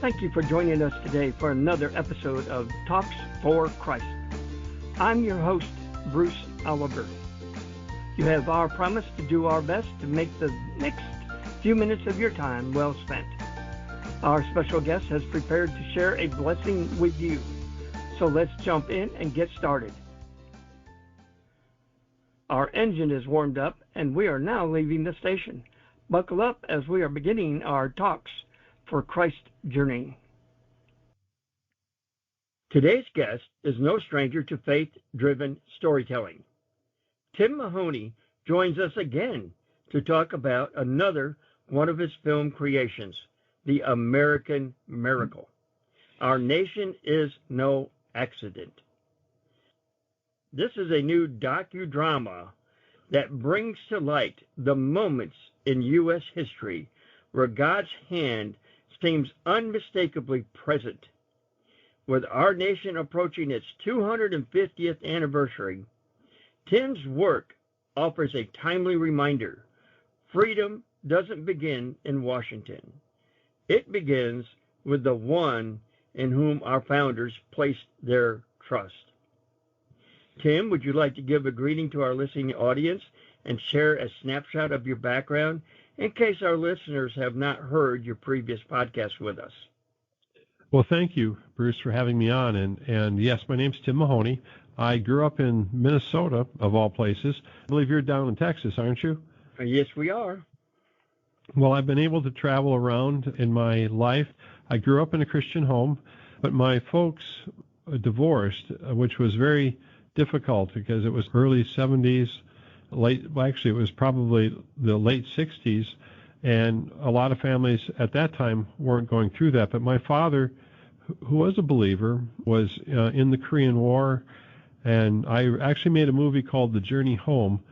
Thank you for joining us today for another episode of Talks for Christ. I'm your host, Bruce Oliver. You have our promise to do our best to make the next few minutes of your time well spent. Our special guest has prepared to share a blessing with you. So let's jump in and get started. Our engine is warmed up and we are now leaving the station. Buckle up as we are beginning our Talks for Christ journey. Today's guest is no stranger to faith-driven storytelling. Tim Mahoney joins us again to talk about another one of his film creations, The American Miracle. Our Nation is No Accident. This is a new docudrama that brings to light the moments in U.S. history where God's hand seems unmistakably present. With our nation approaching its 250th anniversary, Tim's work offers a timely reminder. Freedom doesn't begin in Washington. It begins with the one in whom our founders placed their trust. Tim, would you like to give a greeting to our listening audience and share a snapshot of your background in case our listeners have not heard your previous podcast with us? Well, thank you, Bruce, for having me on. And yes, my name's Tim Mahoney. I grew up in Minnesota, of all places. I believe you're down in Texas, aren't you? Yes, we are. Well, I've been able to travel around in my life. I grew up in a Christian home, but my folks divorced, which was very difficult because it was early 70s, it was probably the late 60s, and a lot of families at that time weren't going through that. But my father, who was a believer, was in the Korean War, and I actually made a movie called The Journey Home,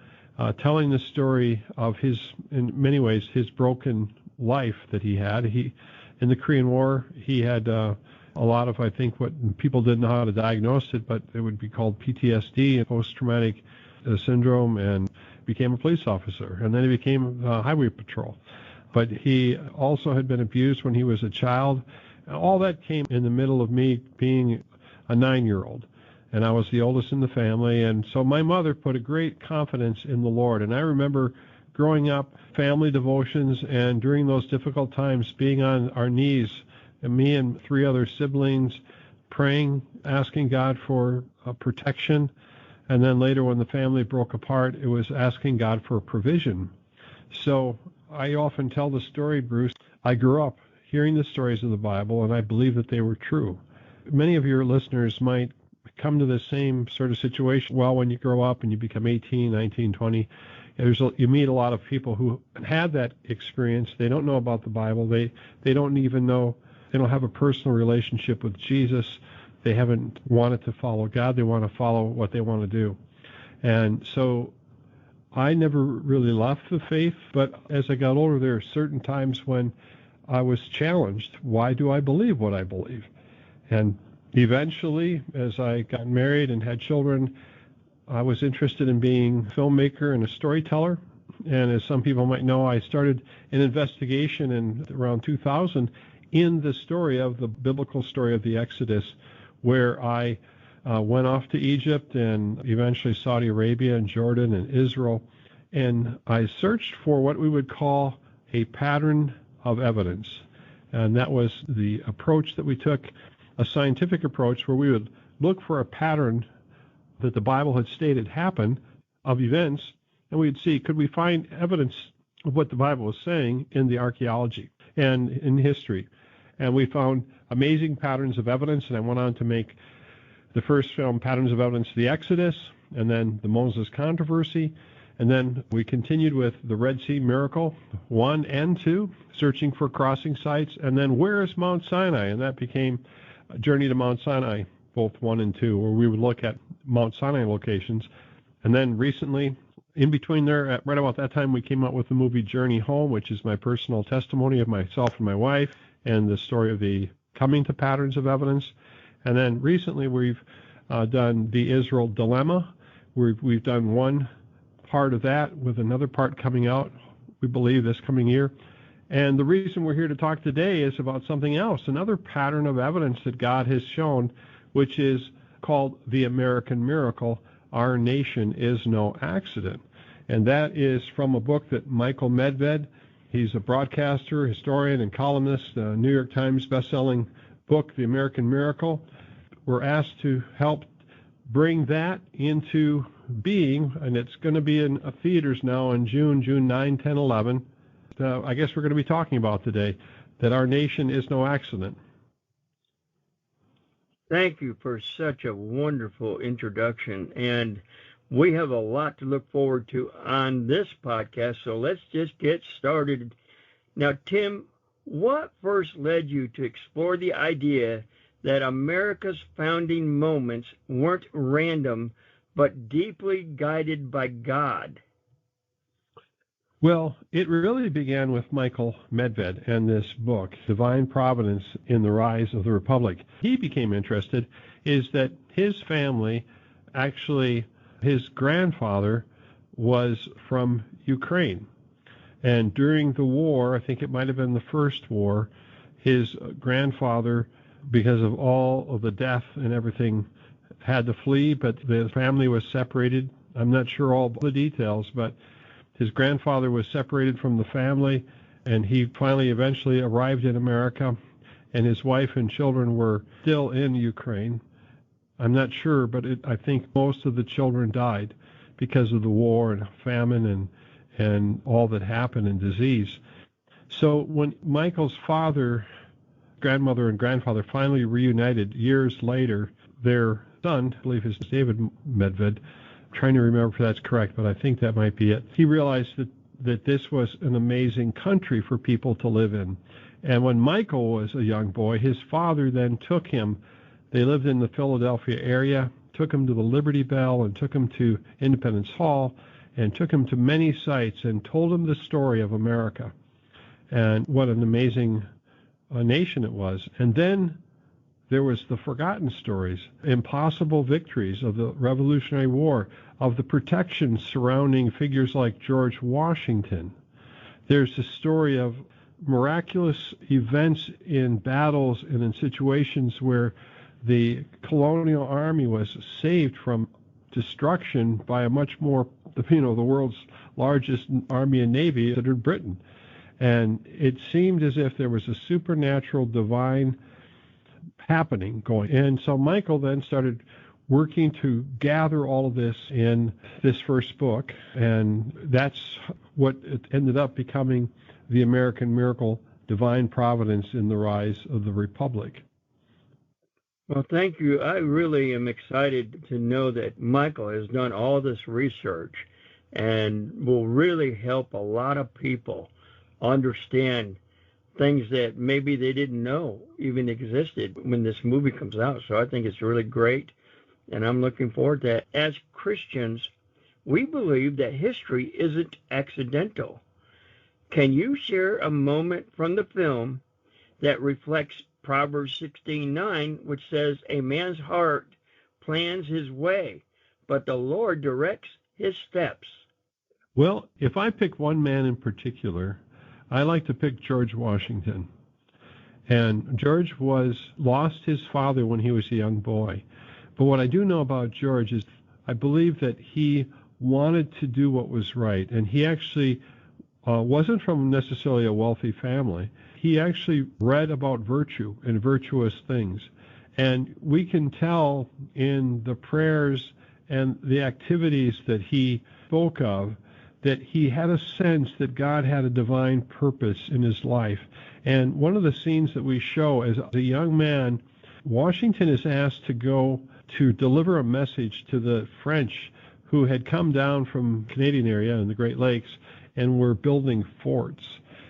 telling the story of his, in many ways, his broken life that he had. In the Korean War, he had a lot of, I think, what people didn't know how to diagnose it, but it would be called PTSD, post-traumatic syndrome, and became a police officer. And then he became highway patrol. But he also had been abused when he was a child. All that came in the middle of me being a 9-year-old. And I was the oldest in the family. And so my mother put a great confidence in the Lord. And I remember growing up, family devotions, and during those difficult times, being on our knees, and me and 3 other siblings praying, asking God for protection. And then later when the family broke apart, it was asking God for provision. So I often tell the story, Bruce. I grew up hearing the stories of the Bible, and I believe that they were true. Many of your listeners might come to the same sort of situation. Well, when you grow up and you become 18, 19, 20, you meet a lot of people who had that experience. They don't know about the Bible. They don't even know. They don't have a personal relationship with Jesus. They haven't wanted to follow God. They want to follow what they want to do. And so I never really left the faith, but as I got older, there are certain times when I was challenged. Why do I believe what I believe? And eventually, as I got married and had children, I was interested in being a filmmaker and a storyteller. And as some people might know, I started an investigation in around 2000 in the story of the biblical story of the Exodus, where I went off to Egypt and eventually Saudi Arabia and Jordan and Israel. And I searched for what we would call a pattern of evidence. And that was the approach that we took, a scientific approach where we would look for a pattern that the Bible had stated happened of events, and we'd see, could we find evidence of what the Bible was saying in the archaeology and in history. And we found amazing patterns of evidence, and I went on to make the first film, Patterns of Evidence, the Exodus, and then the Moses controversy. And then we continued with the Red Sea miracle, 1 and 2, searching for crossing sites. And then where is Mount Sinai? And that became a Journey to Mount Sinai, both 1 and 2, where we would look at Mount Sinai locations. And then recently, in between there, right about that time, we came out with the movie Journey Home, which is my personal testimony of myself and my wife, and the story of the coming to Patterns of Evidence. And then recently we've done the Israel Dilemma. We've done one part of that with another part coming out, we believe, this coming year. And the reason we're here to talk today is about something else, another pattern of evidence that God has shown, which is called the American miracle, Our Nation is No Accident. And that is from a book that Michael Medved, he's a broadcaster, historian, and columnist, a New York Times bestselling book, The American Miracle. We're asked to help bring that into being, and it's going to be in theaters now in June 9, 10, 11. I guess we're going to be talking about today, that our nation is no accident. Thank you for such a wonderful introduction, and we have a lot to look forward to on this podcast, so let's just get started. Now, Tim, what first led you to explore the idea that America's founding moments weren't random, but deeply guided by God? Well, it really began with Michael Medved and this book, Divine Providence in the Rise of the Republic. He became interested is that his family, actually his grandfather, was from Ukraine. And during the war, I think it might have been the first war, his grandfather, because of all of the death and everything, had to flee, but the family was separated. I'm not sure all the details, but his grandfather was separated from the family, and he finally eventually arrived in America, and his wife and children were still in Ukraine. I'm not sure, but I think most of the children died because of the war and famine and all that happened and disease. So when Michael's father, grandmother, and grandfather finally reunited years later, their son, I believe his name is David Medved, trying to remember if that's correct, but I think that might be it. He realized that this was an amazing country for people to live in. And when Michael was a young boy, his father then took him. They lived in the Philadelphia area, took him to the Liberty Bell and took him to Independence Hall and took him to many sites and told him the story of America and what an amazing nation it was. And then there was the forgotten stories, impossible victories of the Revolutionary War, of the protections surrounding figures like George Washington. There's the story of miraculous events in battles and in situations where the colonial army was saved from destruction by a much more, the world's largest army and navy, considered Britain. And it seemed as if there was a supernatural, divine happening going. And so Michael then started working to gather all of this in this first book, and that's what it ended up becoming, The American Miracle, Divine Providence in the Rise of the Republic. Well, thank you. I really am excited to know that Michael has done all this research and will really help a lot of people understand things that maybe they didn't know even existed when this movie comes out. So I think it's really great, and I'm looking forward to it. As Christians, we believe that history isn't accidental. Can you share a moment from the film that reflects Proverbs 16:9, which says, "A man's heart plans his way, but the Lord directs his steps"? Well, if I pick one man in particular, I like to pick George Washington. And George lost his father when he was a young boy. But what I do know about George is I believe that he wanted to do what was right. And he actually wasn't from necessarily a wealthy family. He actually read about virtue and virtuous things. And we can tell in the prayers and the activities that he spoke of that he had a sense that God had a divine purpose in his life. And one of the scenes that we show as a young man, Washington is asked to go to deliver a message to the French who had come down from the Canadian area and the Great Lakes and were building forts,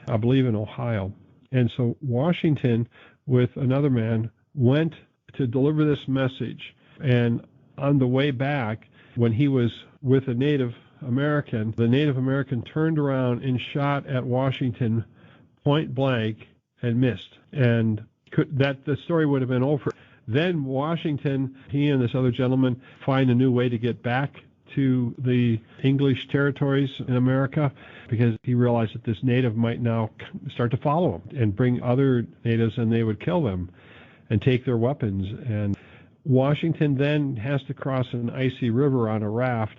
I believe in Ohio. And so Washington, with another man, went to deliver this message. And on the way back, when he was with a Native American, the Native American turned around and shot at Washington point blank and missed. And the story would have been over. Then Washington, he and this other gentleman, find a new way to get back to the English territories in America because he realized that this native might now start to follow him and bring other natives, and they would kill them and take their weapons. And Washington then has to cross an icy river on a raft,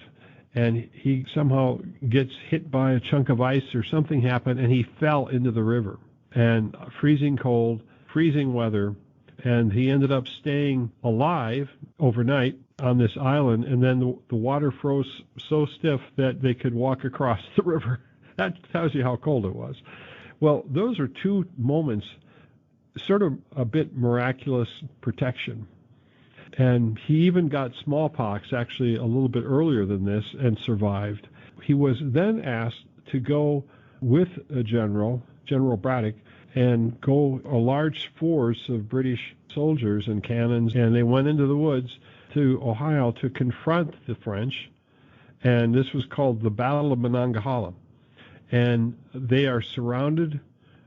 and he somehow gets hit by a chunk of ice or something happened, and he fell into the river. And freezing cold, freezing weather, and he ended up staying alive overnight on this island, and then the water froze so stiff that they could walk across the river. That tells you how cold it was. Well, those are two moments, sort of a bit miraculous protection. And he even got smallpox actually a little bit earlier than this and survived. He was then asked to go with a General Braddock, and go a large force of British soldiers and cannons, and they went into the woods to Ohio to confront the French, and this was called the Battle of Monongahela. And they are surrounded.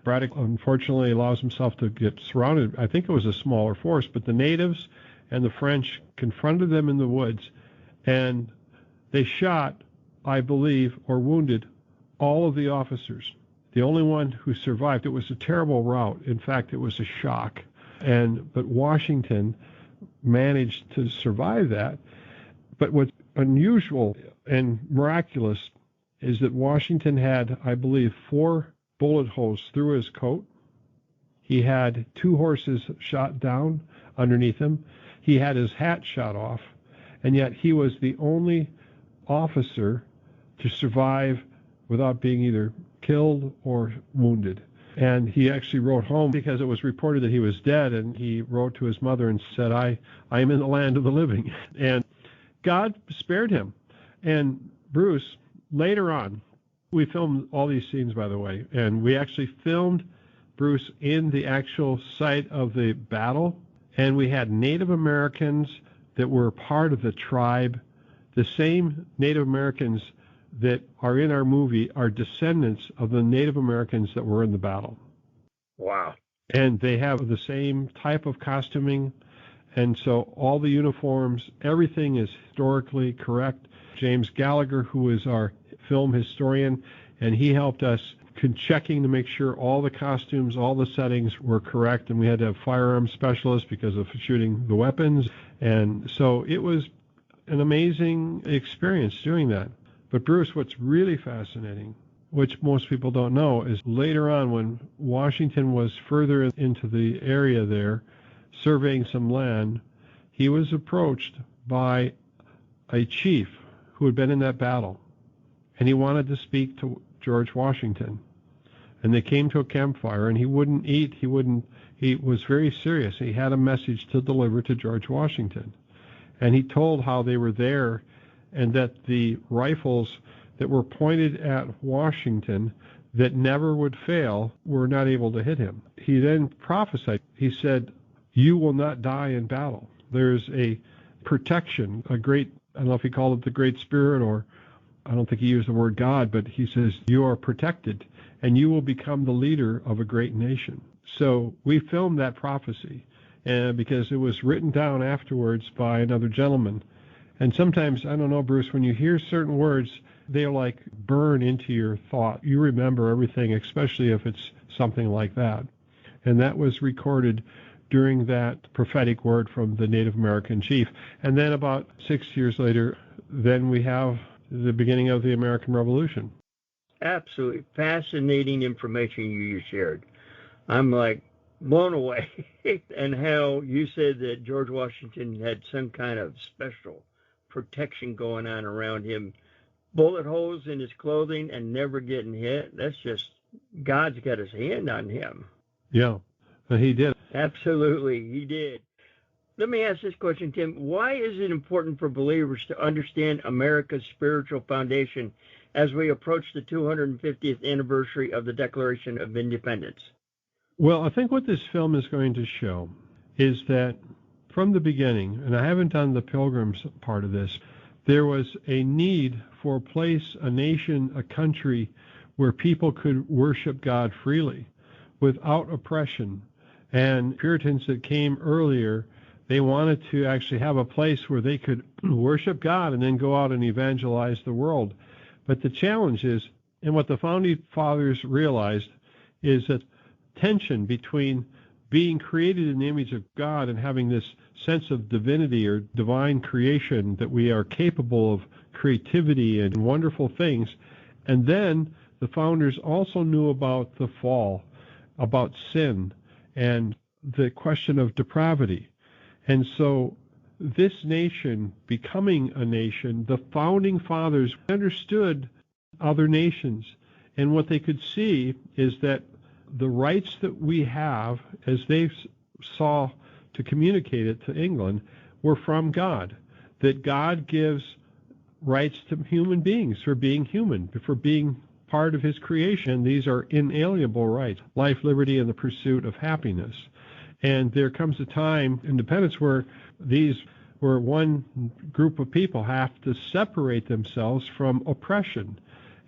Braddock unfortunately allows himself to get surrounded. I think it was a smaller force, but the natives and the French confronted them in the woods, and they shot, I believe, or wounded all of the officers. The only one who survived, it was a terrible rout. In fact, it was a shock. But Washington managed to survive that. But what's unusual and miraculous is that Washington had, I believe, 4 bullet holes through his coat. He had 2 horses shot down underneath him. He had his hat shot off. And yet he was the only officer to survive without being either killed or wounded. And he actually wrote home because it was reported that he was dead, and he wrote to his mother and said, I am in the land of the living. And God spared him. And Bruce, later on, we filmed all these scenes, by the way, and we actually filmed Bruce in the actual site of the battle, and we had Native Americans that were part of the tribe. The same Native Americans that are in our movie are descendants of the Native Americans that were in the battle. Wow. And they have the same type of costuming, and so all the uniforms, everything is historically correct. James Gallagher, who is our film historian, and he helped us checking to make sure all the costumes, all the settings were correct, and we had to have firearms specialists because of shooting the weapons. And so it was an amazing experience doing that. But Bruce, what's really fascinating, which most people don't know, is later on when Washington was further into the area there, surveying some land, he was approached by a chief who had been in that battle, and he wanted to speak to George Washington. And they came to a campfire, and he wouldn't eat, he was very serious. He had a message to deliver to George Washington. And he told how they were there and that the rifles that were pointed at Washington that never would fail were not able to hit him. He then prophesied. He said, "You will not die in battle." There's a protection, a great, I don't know if he called it the Great Spirit, or I don't think he used the word God, but he says, you are protected and you will become the leader of a great nation. So we filmed that prophecy because it was written down afterwards by another gentleman. And sometimes, I don't know, Bruce, when you hear certain words, they like burn into your thought. You remember everything, especially if it's something like that. And that was recorded during that prophetic word from the Native American chief. And then about 6 years later, then we have the beginning of the American Revolution. Absolutely fascinating information you shared. I'm like blown away. And how you said that George Washington had some kind of special protection going on around him, bullet holes in his clothing and never getting hit. That's just, God's got his hand on him. Yeah, he did. Absolutely, he did. Let me ask this question, Tim. Why is it important for believers to understand America's spiritual foundation as we approach the 250th anniversary of the Declaration of Independence? Well, I think what this film is going to show is that from the beginning, and I haven't done the Pilgrims part of this, there was a need for a place, a nation, a country where people could worship God freely without oppression. And Puritans that came earlier, They wanted to actually have a place where they could worship God and then go out and evangelize the world. But the challenge is, and what the founding fathers realized, is that tension between being created in the image of God and having this sense of divinity or divine creation, that we are capable of creativity and wonderful things. And then the founders also knew about the fall, about sin, and the question of depravity. And so this nation becoming a nation, the founding fathers understood other nations. And what they could see is that the rights that we have, as they saw to communicate it to England, were from God. That God gives rights to human beings for being human, for being part of his creation. These are inalienable rights: life, liberty, and the pursuit of happiness. And there comes a time, independence, where one group of people have to separate themselves from oppression.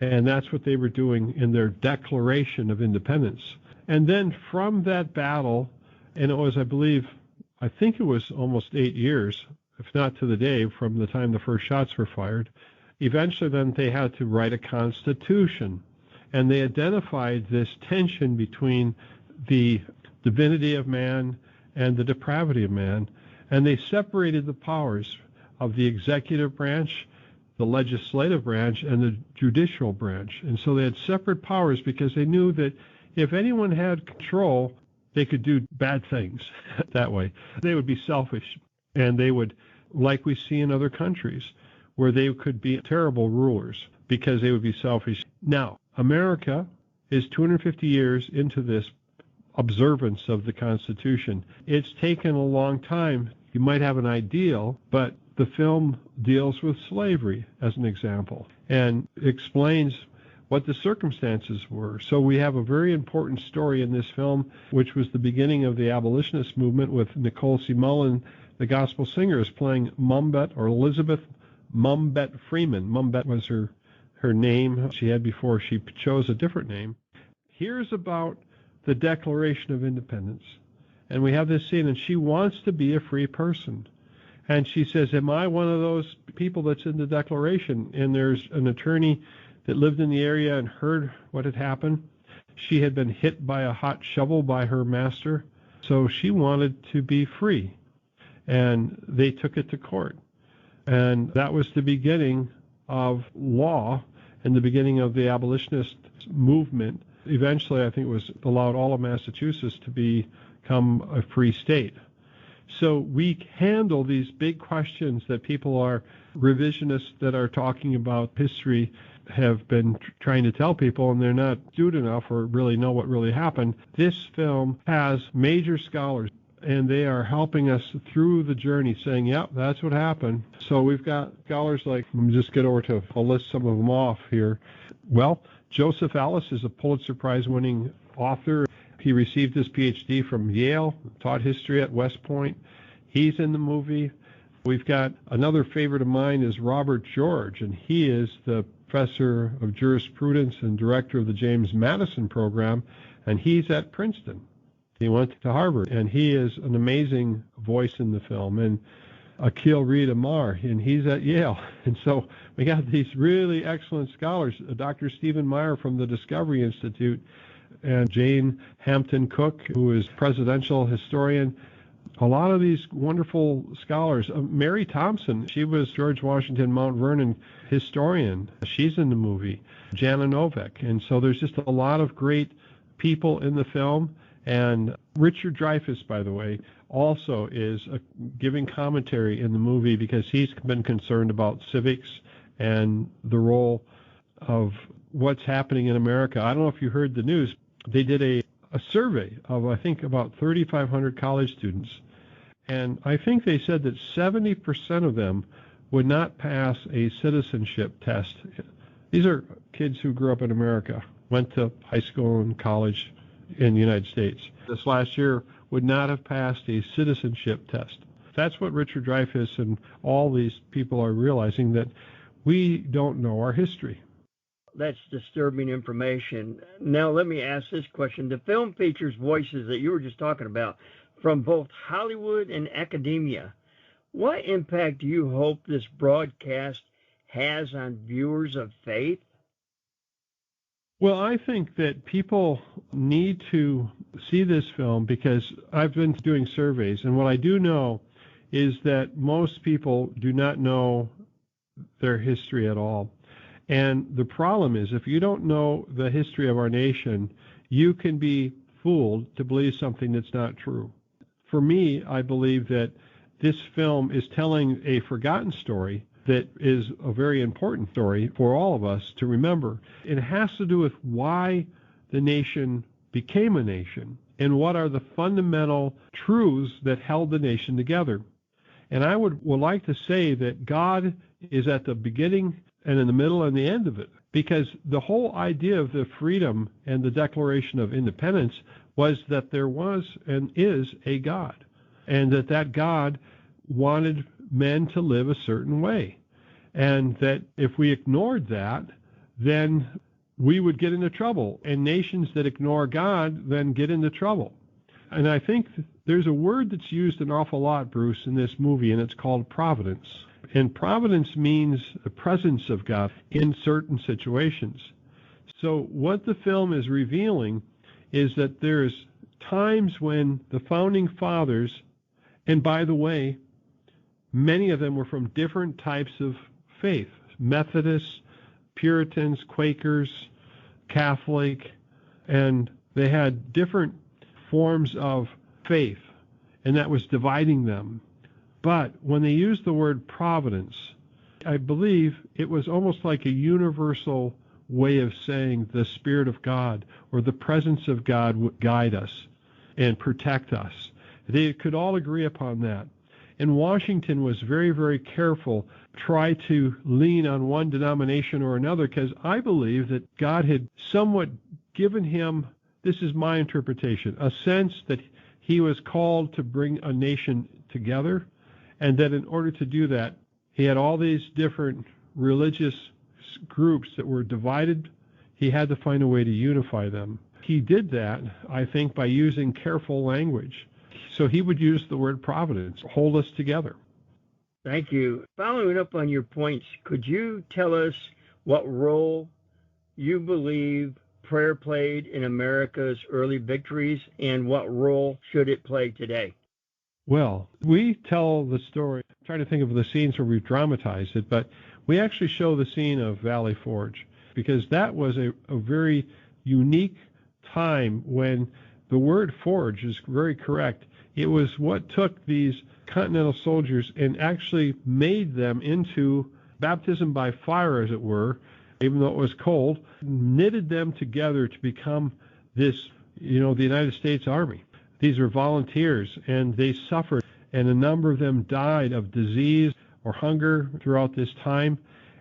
And that's what they were doing in their Declaration of Independence. And then from that battle, and it was, I think it was almost 8 years, if not to the day, from the time the first shots were fired, eventually then they had to write a constitution. And they identified this tension between the divinity of man and the depravity of man. And they separated the powers of the executive branch, the legislative branch, and the judicial branch. And so they had separate powers because they knew that if anyone had control, they could do bad things that way. They would be selfish, and they would, like we see in other countries, where they could be terrible rulers because they would be selfish. Now, America is 250 years into this observance of the Constitution. It's taken a long time. You might have an ideal, but the film deals with slavery as an example and explains what the circumstances were. So we have a very important story in this film, which was the beginning of the abolitionist movement, with Nicole C. Mullen, the gospel singer, is playing Mumbet, or Elizabeth Mumbet Freeman. Mumbet was her name she had before she chose a different name. Here's about the Declaration of Independence. And we have this scene, and she wants to be a free person. And she says, am I one of those people that's in the Declaration? And there's an attorney that lived in the area and heard what had happened. She had been hit by a hot shovel by her master, so she wanted to be free. And they took it to court. And that was the beginning of law and the beginning of the abolitionist movement. Eventually, I think it was allowed all of Massachusetts to become a free state. So we handle these big questions that people are revisionists that are talking about history have been trying to tell people, and they're not astute enough or really know what really happened. This film has major scholars, and they are helping us through the journey, saying, yep, that's what happened. So we've got scholars like, let me just get over to, I'll list some of them off here. Well, Joseph Ellis is a Pulitzer Prize-winning author. He received his PhD from Yale, taught history at West Point. He's in the movie. We've got another favorite of mine is Robert George, and he is the professor of jurisprudence and director of the James Madison program, and he's at Princeton. He went to Harvard, and he is an amazing voice in the film. And Akhil Reed Amar, and he's at Yale. And so we got these really excellent scholars, Dr. Stephen Meyer from the Discovery Institute, and Jane Hampton Cook, who is presidential historian. A lot of these wonderful scholars. Mary Thompson, she was George Washington Mount Vernon historian. She's in the movie. Jana Novak. And so there's just a lot of great people in the film. And Richard Dreyfuss, by the way, also is giving commentary in the movie because he's been concerned about civics and the role of what's happening in America. I don't know if you heard the news. They did a survey of, I think, about 3,500 college students. And I think they said that 70% of them would not pass a citizenship test. These are kids who grew up in America, went to high school and college in the United States. This last year would not have passed a citizenship test. That's what Richard Dreyfuss and all these people are realizing, that we don't know our history. That's disturbing information. Now let me ask this question. The film features voices that you were just talking about from both Hollywood and academia. What impact do you hope this broadcast has on viewers of faith? Well, I think that people need to see this film because I've been doing surveys, and what I do know is that most people do not know their history at all. And the problem is, if you don't know the history of our nation, you can be fooled to believe something that's not true. For me, I believe that this film is telling a forgotten story that is a very important story for all of us to remember. It has to do with why the nation became a nation and what are the fundamental truths that held the nation together. And I would like to say that God is at the beginning and in the middle and the end of it, because the whole idea of the freedom and the Declaration of Independence was that there was and is a God, and that God wanted men to live a certain way, and that if we ignored that, then we would get into trouble, and nations that ignore God then get into trouble. And I think there's a word that's used an awful lot, Bruce, in this movie, and it's called providence. And providence means the presence of God in certain situations. So what the film is revealing is that there's times when the founding fathers, and by the way, many of them were from different types of faith, Methodists, Puritans, Quakers, Catholic, and they had different forms of faith, and that was dividing them. But when they used the word providence, I believe it was almost like a universal way of saying the Spirit of God or the presence of God would guide us and protect us. They could all agree upon that. And Washington was very, very careful, try to lean on one denomination or another, because I believe that God had somewhat given him, this is my interpretation, a sense that he was called to bring a nation together, and that in order to do that, he had all these different religious groups that were divided. He had to find a way to unify them. He did that, I think, by using careful language. So he would use the word providence, hold us together. Thank you. Following up on your points, could you tell us what role you believe prayer played in America's early victories, and what role should it play today? Well, we tell the story, I'm trying to think of the scenes where we've dramatized it, but we actually show the scene of Valley Forge, because that was a very unique time when the word forge is very correct. It was what took these Continental soldiers and actually made them into baptism by fire, as it were, even though it was cold, knitted them together to become this, the United States Army. These were volunteers, and they suffered, and a number of them died of disease or hunger throughout this time,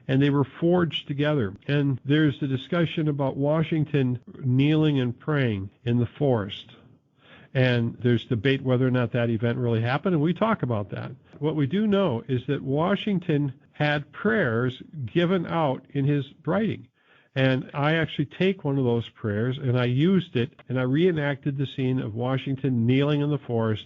and they were forged together. And there's the discussion about Washington kneeling and praying in the forest. And there's debate whether or not that event really happened, and we talk about that. What we do know is that Washington had prayers given out in his writing. And I actually take one of those prayers, and I used it, and I reenacted the scene of Washington kneeling in the forest,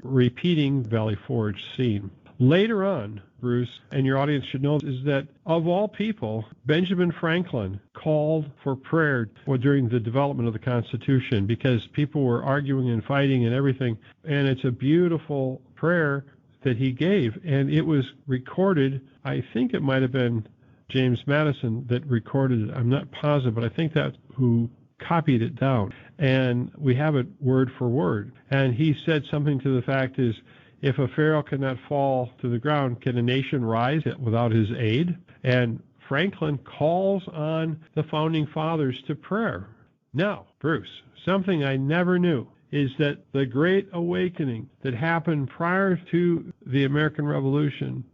repeating Valley Forge scene. Later on, Bruce, and your audience should know, is that of all people, Benjamin Franklin called for prayer during the development of the Constitution, because people were arguing and fighting and everything. And it's a beautiful prayer that he gave, and it was recorded. I think it might have been James Madison that recorded it. I'm not positive, but I think that's who copied it down. And we have it word for word. And he said something to the fact is, if a pharaoh cannot fall to the ground, can a nation rise without his aid? And Franklin calls on the founding fathers to prayer. Now, Bruce, something I never knew is that the Great Awakening that happened prior to the American Revolution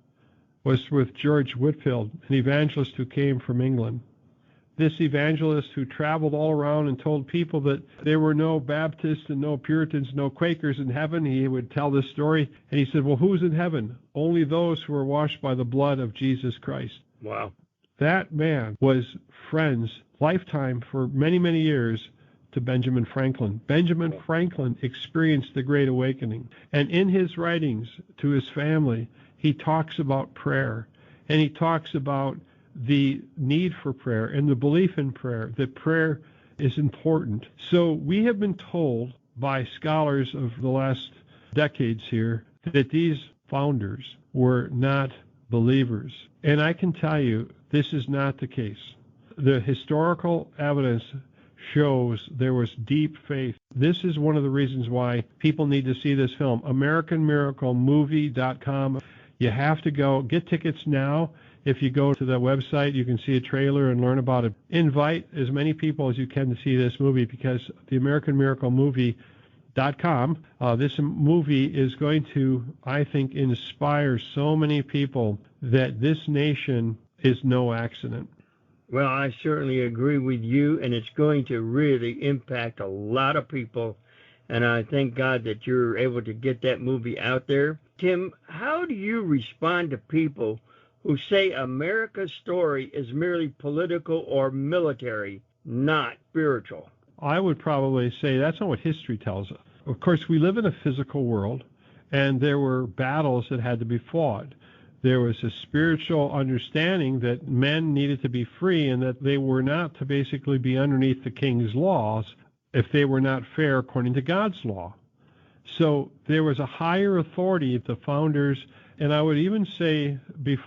was with George Whitefield, an evangelist who came from England. This evangelist who traveled all around and told people that there were no Baptists and no Puritans, no Quakers in heaven. He would tell this story, and he said, well, who's in heaven? Only those who are washed by the blood of Jesus Christ. Wow. That man was friends, lifetime for many, many years, to Benjamin Franklin. Benjamin Franklin experienced the Great Awakening. And in his writings to his family, he talks about prayer. And he talks about the need for prayer and the belief in prayer, that prayer is important. So we have been told by scholars of the last decades here that these founders were not believers. And I can tell you, this is not the case. The historical evidence shows there was deep faith. This is one of the reasons why people need to see this film. AmericanMiracleMovie.com. You have to go. Get tickets now. If you go to the website, you can see a trailer and learn about it. Invite as many people as you can to see this movie, because the AmericanMiracleMovie.com, this movie is going to, I think, inspire so many people that this nation is no accident. Well, I certainly agree with you, and it's going to really impact a lot of people, and I thank God that you're able to get that movie out there. Tim, how do you respond to people who say America's story is merely political or military, not spiritual? I would probably say that's not what history tells us. Of course, we live in a physical world, and there were battles that had to be fought. There was a spiritual understanding that men needed to be free and that they were not to basically be underneath the king's laws if they were not fair according to God's law. So there was a higher authority that the founders, and I would even say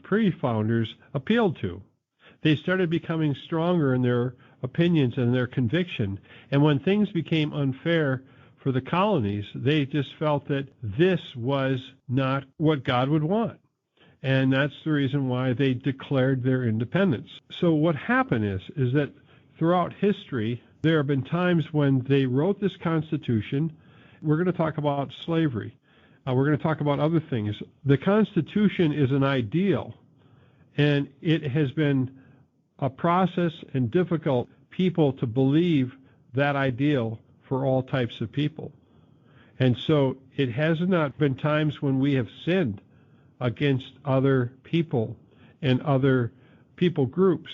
pre-founders, appealed to. They started becoming stronger in their opinions and their conviction. And when things became unfair for the colonies, they just felt that this was not what God would want. And that's the reason why they declared their independence. So what happened is that throughout history, there have been times when they wrote this Constitution. We're going to talk about slavery. We're going to talk about other things. The Constitution is an ideal, and it has been a process and difficult people to believe that ideal for all types of people. And so it has not been times when we have sinned against other people and other people groups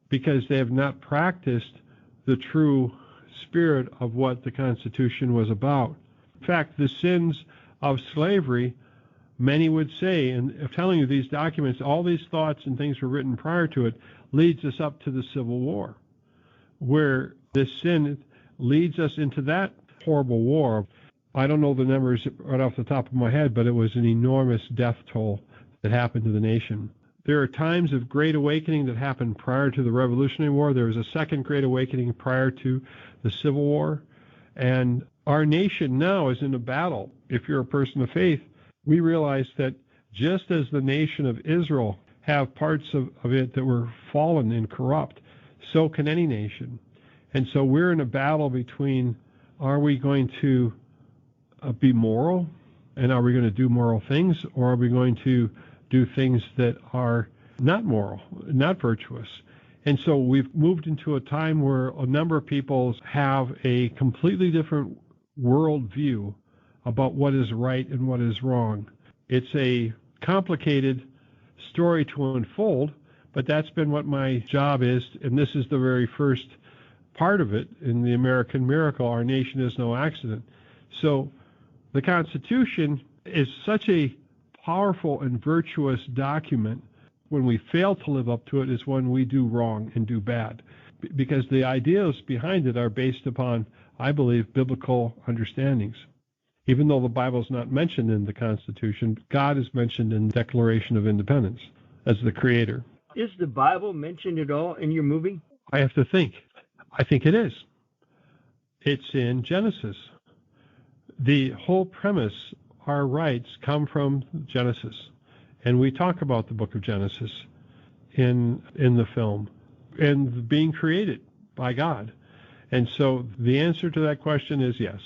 because they have not practiced the true spirit of what the Constitution was about. In fact, the sins of slavery, many would say, and I'm telling you, these documents, all these thoughts and things were written prior to it, leads us up to the Civil War, where this sin leads us into that horrible war. I don't know the numbers right off the top of my head, but it was an enormous death toll that happened to the nation. There are times of great awakening that happened prior to the Revolutionary War. There was a second great awakening prior to the Civil War. And our nation now is in a battle. If you're a person of faith, we realize that just as the nation of Israel have parts of it that were fallen and corrupt, so can any nation. And so we're in a battle between, are we going to be moral, and are we going to do moral things, or are we going to do things that are not moral, not virtuous? And so we've moved into a time where a number of people have a completely different worldview about what is right and what is wrong. It's a complicated story to unfold, but that's been what my job is, and this is the very first part of it in the American Miracle, Our Nation is No Accident. So the Constitution is such a powerful and virtuous document. When we fail to live up to it is when we do wrong and do bad, because the ideas behind it are based upon, I believe, biblical understandings. Even though the Bible is not mentioned in the Constitution, God is mentioned in the Declaration of Independence as the creator. Is the Bible mentioned at all in your movie? I have to think. I think it is. It's in Genesis. The whole premise, our rights, come from Genesis. And we talk about the book of Genesis in the film and being created by God. And so the answer to that question is yes.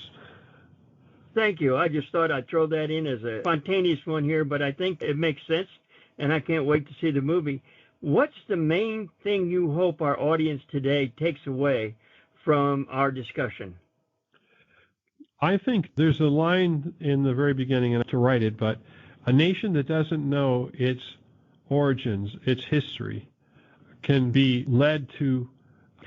Thank you. I just thought I'd throw that in as a spontaneous one here, but I think it makes sense, and I can't wait to see the movie. What's the main thing you hope our audience today takes away from our discussion? I think there's a line in the very beginning, and to write it, but a nation that doesn't know its origins, its history, can be led to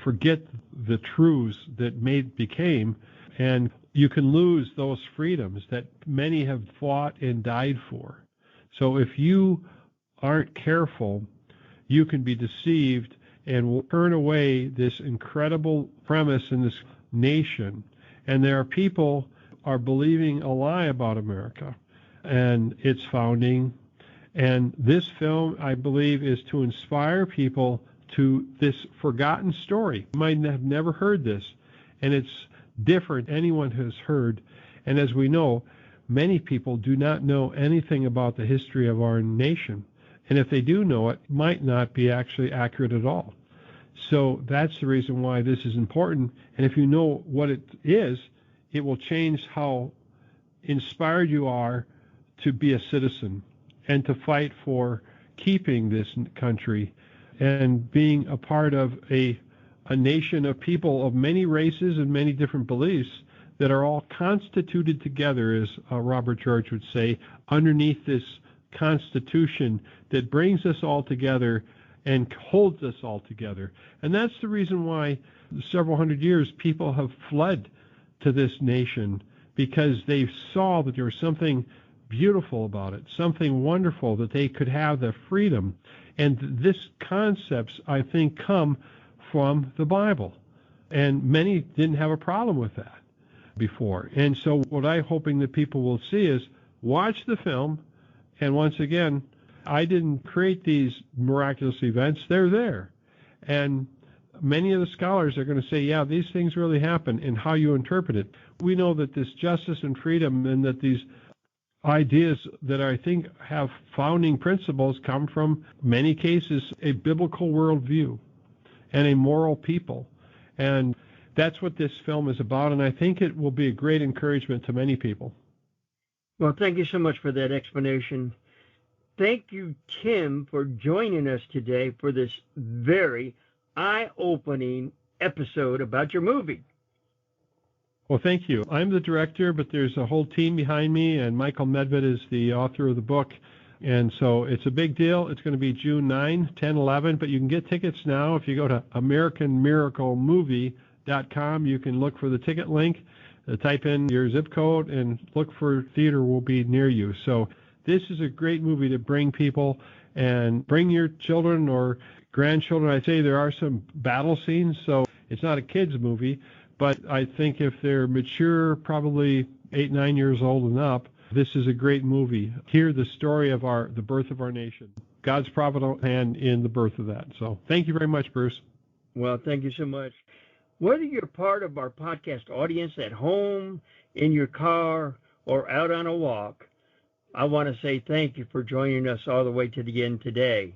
forget the truths that became, and you can lose those freedoms that many have fought and died for. So if you aren't careful, you can be deceived and will turn away this incredible premise in this nation. And there are people are believing a lie about America and its founding. And this film, I believe, is to inspire people to this forgotten story. You might have never heard this, and it's different anyone has heard. And as we know, many people do not know anything about the history of our nation. And if they do know it, it might not be actually accurate at all. So that's the reason why this is important. And if you know what it is, it will change how inspired you are to be a citizen and to fight for keeping this country and being a part of a nation of people of many races and many different beliefs that are all constituted together, as Robert George would say, underneath this Constitution that brings us all together and holds us all together. And that's the reason why several hundred years people have fled to this nation, because they saw that there was something beautiful about it, something wonderful, that they could have the freedom. And this concepts, I think, come from the Bible. And many didn't have a problem with that before. And so what I'm hoping that people will see is watch the film. And once again, I didn't create these miraculous events. They're there. And many of the scholars are going to say, yeah, these things really happen, and how you interpret it. We know that this justice and freedom and that these ideas that I think have founding principles come from, many cases, a biblical worldview and a moral people. And that's what this film is about, and I think it will be a great encouragement to many people. Well, thank you so much for that explanation. Thank you, Tim, for joining us today for this very eye-opening episode about your movie. Well, thank you. I'm the director, but there's a whole team behind me, and Michael Medved is the author of the book. And so it's a big deal. It's going to be June 9, 10, 11, but you can get tickets now. If you go to AmericanMiracleMovie.com, you can look for the ticket link, type in your zip code, and look for theater will be near you. So this is a great movie to bring people, and bring your children or grandchildren. I say there are some battle scenes, so it's not a kid's movie. But I think if they're mature, probably 8, 9 years old and up, this is a great movie. Hear the story of the birth of our nation, God's providential hand in the birth of that. So thank you very much, Bruce. Well, thank you so much. Whether you're part of our podcast audience at home, in your car, or out on a walk, I want to say thank you for joining us all the way to the end today.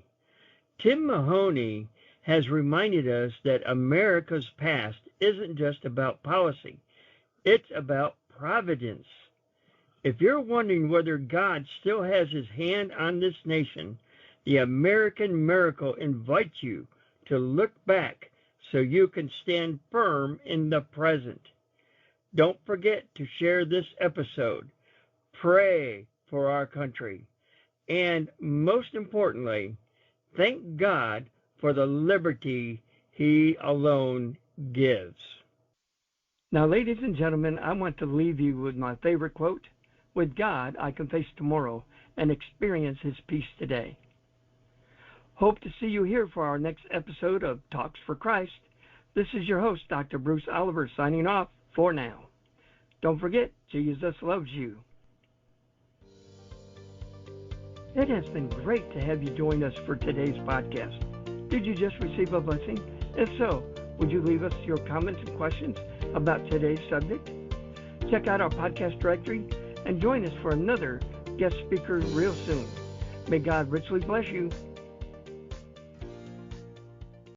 Tim Mahoney has reminded us that America's past isn't just about policy. It's about providence. If you're wondering whether God still has his hand on this nation, the American Miracle invites you to look back so you can stand firm in the present. Don't forget to share this episode. Pray for our country. And most importantly, thank God for the liberty he alone gives. Now, ladies and gentlemen, I want to leave you with my favorite quote. With God, I can face tomorrow and experience his peace today. Hope to see you here for our next episode of Talks for Christ. This is your host, Dr. Bruce Oliver, signing off for now. Don't forget, Jesus loves you. It has been great to have you join us for today's podcast. Did you just receive a blessing? If so, would you leave us your comments and questions about today's subject? Check out our podcast directory and join us for another guest speaker real soon. May God richly bless you.